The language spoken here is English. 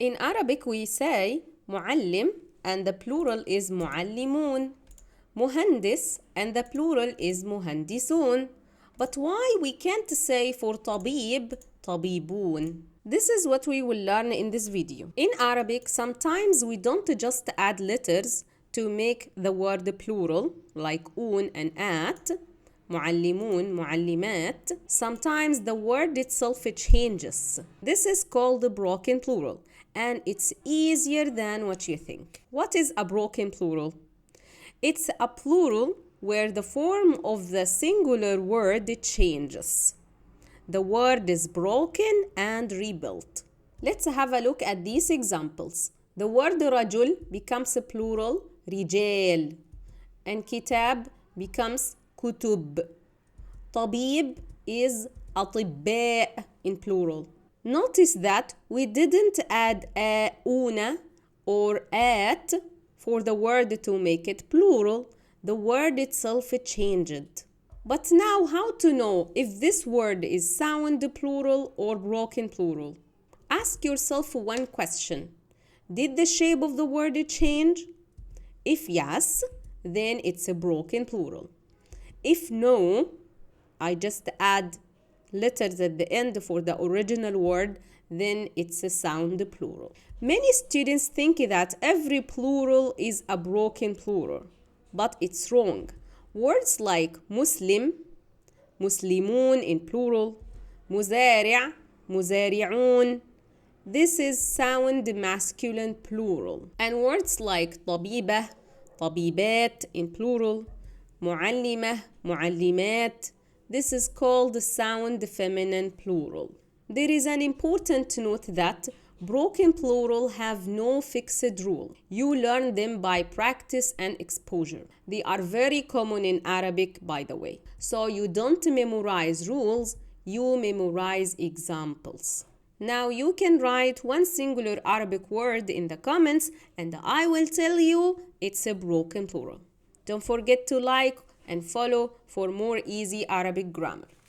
In Arabic we say معلم and the plural is معلمون. مهندس and the plural is مهندسون. But why we can't say for طبيب طبيبون? This is what we will learn in this video. In Arabic, sometimes we don't just add letters to make the word plural, like un and at, معلمون, معلمات. Sometimes the word itself changes. This is called a broken plural, and it's easier than what you think. What is a broken plural? It's a plural where the form of the singular word changes. The word is broken and rebuilt. Let's have a look at these examples. The word رجل becomes a plural رجال, and كتاب becomes كتب. طبيب is أطباء in plural. Notice that we didn't add a, una, or at for the word to make it plural. The word itself changed. But now how to know if this word is sound plural or broken plural? Ask yourself one question. Did the shape of the word change? If yes, then it's a broken plural. If no, I just add letters at the end for the original word, then it's a sound plural. Many students think that every plural is a broken plural, but it's wrong. Words like Muslim, مسلمون in plural, مزارع, مزارعون, this is sound masculine plural. And words like طبيبة, طبيبات in plural, معلمة, معلمات, this is called sound feminine plural. There is an important note that broken plural have no fixed rule. You learn them by practice and exposure. They are very common in Arabic, by the way. So you don't memorize rules, you memorize examples. Now you can write one singular Arabic word in the comments and I will tell you it's a broken plural. Don't forget to like and follow for more easy Arabic grammar.